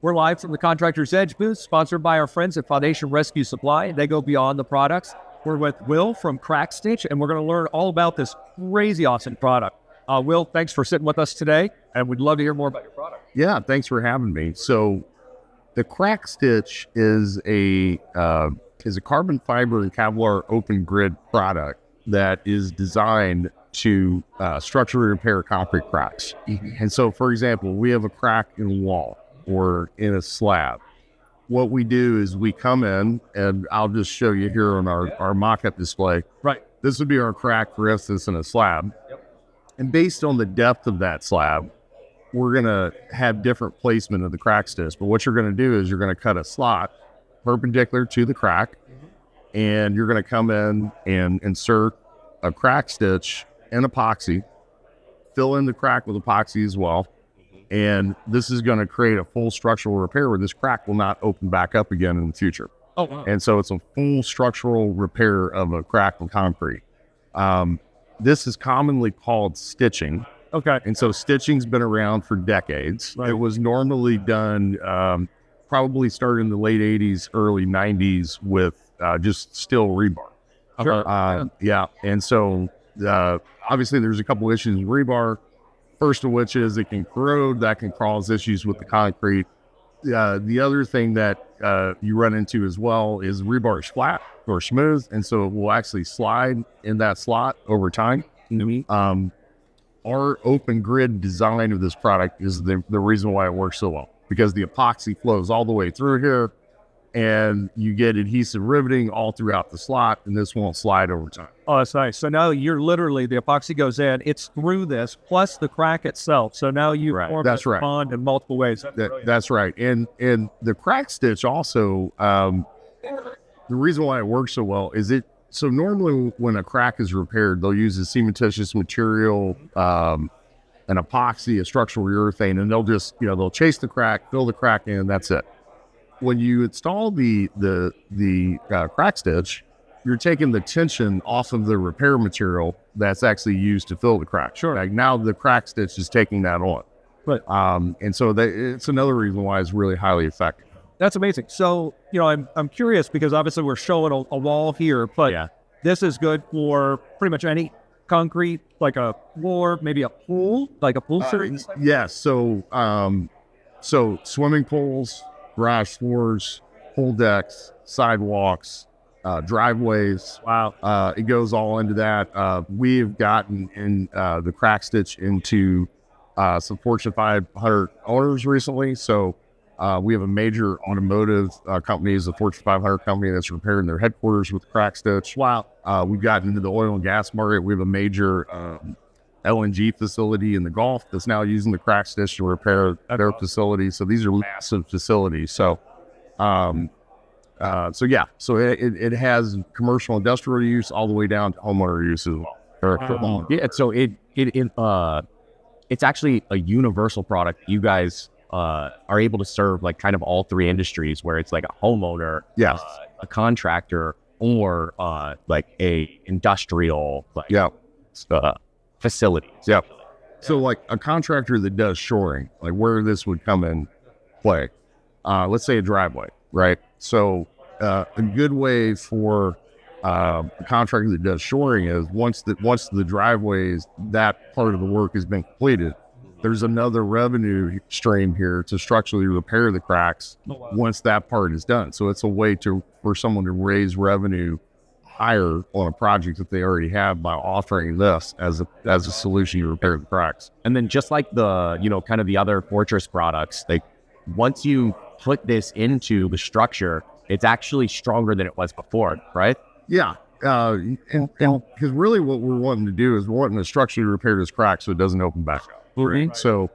We're live from the Contractors Edge booth, sponsored by our friends at Foundation Rescue Supply. They go beyond the products. We're with Will from CrackStitch, and we're going to learn all about this crazy awesome product. Will, thanks for sitting with us today, and we'd love to hear more about your product. Yeah, thanks for having me. So the CrackStitch is a carbon fiber and Kevlar open grid product that is designed to structurally repair concrete cracks. And so, for example, we have a crack in a wall or in a slab. What we do is we come in, and I'll just show you here on our mock-up display. Right. This would be our crack, for instance, in a slab. Yep. And based on the depth of that slab, we're going to have different placement of the CrackStitch. But what you're going to do is you're going to cut a slot perpendicular to the crack, and you're going to come in and insert a CrackStitch and epoxy, fill in the crack with epoxy as well. And this is going to create a full structural repair where this crack will not open back up again in the future. Oh, wow. And so it's a full structural repair of a crack in concrete. This is commonly called stitching. Okay. And so stitching's been around for decades. Right. It was normally done, probably started in the late 80s, early 90s with just steel rebar. Sure. Yeah. And so obviously there's a couple issues with rebar. First of which is it can corrode, that can cause issues with the concrete. The other thing that you run into as well is rebar is flat or smooth, and so it will actually slide in that slot over time. Our open grid design of this product is the reason why it works so well, because the epoxy flows all the way through here, and you get adhesive riveting all throughout the slot, and this won't slide over time. Oh, that's nice. So now you're literally, the epoxy goes in, it's through this, plus the crack itself. So now you form this bond in multiple ways. That's right. And the CrackStitch also, the reason why it works so well is so normally when a crack is repaired, they'll use a cementitious material, an epoxy, a structural urethane, and they'll just, they'll chase the crack, fill the crack in, that's it. When you install the CrackStitch, you're taking the tension off of the repair material that's actually used to fill the crack. Sure. Like now the CrackStitch is taking that on. Right. And so it's another reason why it's really highly effective. That's amazing. So, I'm curious because obviously we're showing a wall here, but this is good for pretty much any concrete, like a floor, maybe a pool, like a pool series. Yes. So swimming pools, garage floors, pool decks, sidewalks, driveways. Wow. It goes all into that. We've gotten in the CrackStitch into some Fortune 500 owners recently. So we have a major automotive company, is a Fortune 500 company that's repairing their headquarters with CrackStitch. Wow. We've gotten into the oil and gas market. We have a major LNG facility in the Gulf that's now using the CrackStitch to repair their facilities. So these are massive facilities. So, so it has commercial industrial use all the way down to homeowner use as well. Yeah, so it's actually a universal product. You guys are able to serve like kind of all three industries, where it's like a homeowner, a contractor, or like a industrial facilities. Yeah. So like a contractor that does shoring, like where this would come in play, let's say a driveway, right? So a good way for a contractor that does shoring is once the driveways, that part of the work has been completed, there's another revenue stream here to structurally repair the cracks once that part is done. So it's a way for someone to raise revenue higher on a project that they already have by offering this as a solution to repair the cracks. And then just like the, kind of the other Fortress products, like once you put this into the structure, it's actually stronger than it was before, right? Yeah. And because really what we're wanting to do is we're wanting to structurally repair this crack so it doesn't open back up. Right? So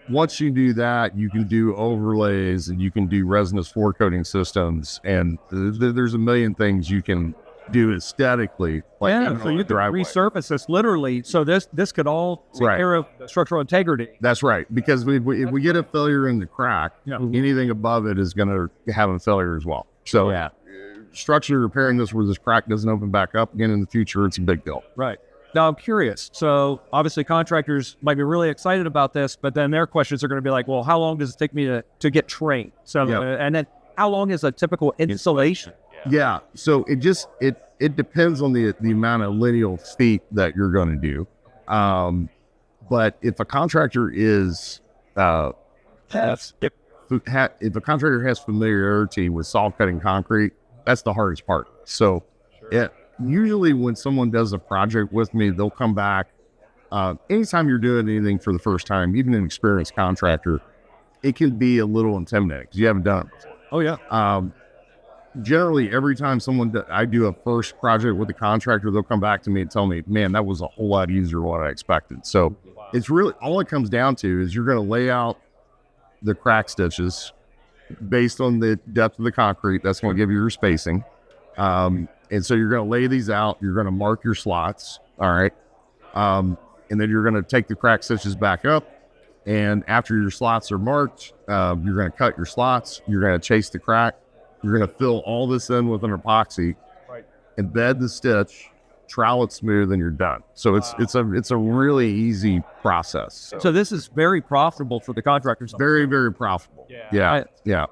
once you do that, you can do overlays and you can do resinous floor coating systems, and there's a million things you can do aesthetically. So you can resurface this literally. So this could all take care of structural integrity. That's right. Because if we get a failure in the crack, anything above it is going to have a failure as well. So structurally repairing this where this crack doesn't open back up again in the future, it's a big deal. Right. Now I'm curious. So obviously contractors might be really excited about this, but then their questions are going to be like, well, how long does it take me to get trained? So, and then how long is a typical installation? Yeah. So it depends on the amount of lineal feet that you're going to do. But if a contractor is, if a contractor has familiarity with saw cutting concrete, that's the hardest part. So usually when someone does a project with me, they'll come back. Anytime you're doing anything for the first time, even an experienced contractor, it can be a little intimidating because you haven't done it before. Oh, yeah. Generally, every time I do a first project with a contractor, they'll come back to me and tell me, man, that was a whole lot easier than what I expected. So it's really, all it comes down to is you're going to lay out the crack stitches based on the depth of the concrete. That's going to give you your spacing. And so you're going to lay these out. You're going to mark your slots. All right. And then you're going to take the crack stitches back up. And after your slots are marked, you're going to cut your slots. You're going to chase the crack. You're going to fill all this in with an epoxy, embed the stitch, trowel it smooth, and you're done. So it's a really easy process. So this is very profitable for the contractors. Very, very profitable. Yeah.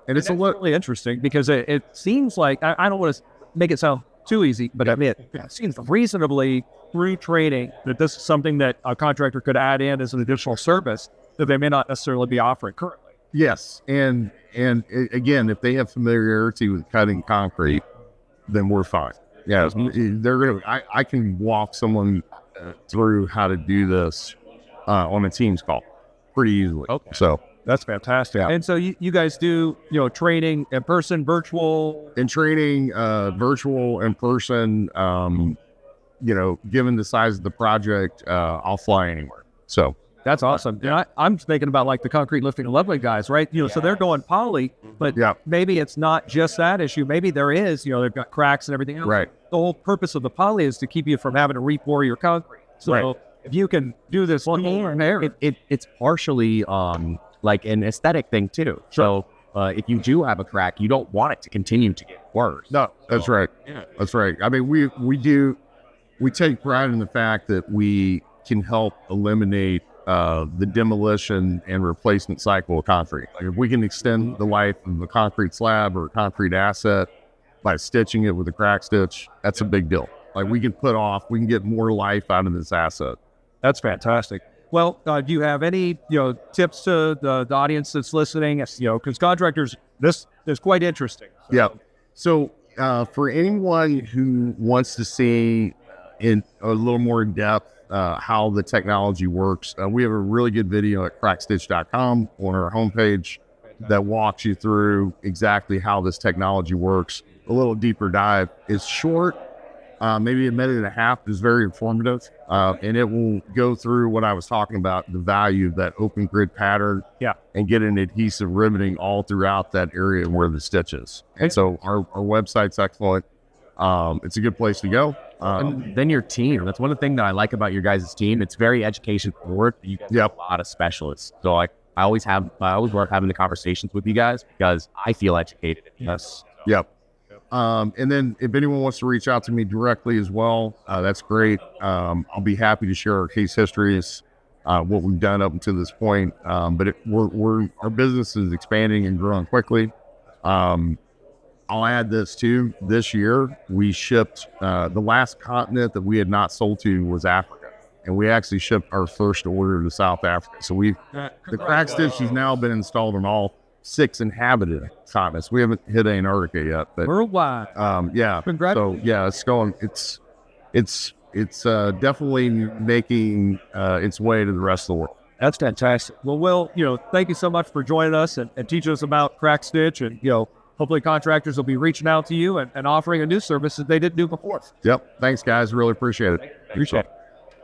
And it's really interesting because it seems like, I don't want to make it sound too easy, but I mean, it seems reasonably through training that this is something that a contractor could add in as an additional service that they may not necessarily be offering currently. Yes, and again, if they have familiarity with cutting concrete, then we're fine. Yeah, they're gonna. I can walk someone through how to do this on a Teams call pretty easily. Okay, so that's fantastic. Yeah. And so you guys do training in person, virtual, virtual, in person. Given the size of the project, I'll fly anywhere. So. That's awesome. Yeah. I'm thinking about like the concrete lifting and leveling guys, right? So they're going poly, but maybe it's not just that issue. Maybe there is, they've got cracks and everything else. Right. The whole purpose of the poly is to keep you from having to re-pour your concrete. So if you can do this, it's partially like an aesthetic thing too. Sure. So if you do have a crack, you don't want it to continue to get worse. No, that's right. Yeah. That's right. I mean, we take pride in the fact that we can help eliminate the demolition and replacement cycle of concrete. Like if we can extend the life of a concrete slab or a concrete asset by stitching it with a crack stitch, that's a big deal. Like we can get more life out of this asset. That's fantastic. Well, do you have any, tips to the audience that's listening? Because contractors, this is quite interesting. So. Yeah. So for anyone who wants to see in a little more in depth how the technology works. We have a really good video at CrackStitch.com on our homepage that walks you through exactly how this technology works. A little deeper dive. It's short, maybe a minute and a half. Is very informative, and it will go through what I was talking about, the value of that open grid pattern, and get an adhesive riveting all throughout that area where the stitch is. And so our website's excellent. It's a good place to go. And then your team. That's one thing that I like about your guys' team. It's very education forward. You guys have a lot of specialists. So I always love having the conversations with you guys because I feel educated. Yes. Yep. And then if anyone wants to reach out to me directly as well, that's great. I'll be happy to share our case histories, what we've done up until this point. But our business is expanding and growing quickly. I'll add this too. This year, we shipped the last continent that we had not sold to was Africa, and we actually shipped our first order to South Africa. So the crack stitch has now been installed on all 6 inhabited continents. We haven't hit Antarctica yet, but worldwide. Congratulations. So it's definitely making its way to the rest of the world. That's fantastic. Well, Will, thank you so much for joining us and teaching us about CrackStitch, and hopefully contractors will be reaching out to you and offering a new service that they didn't do before. Yep. Thanks, guys. Really appreciate it. Appreciate it.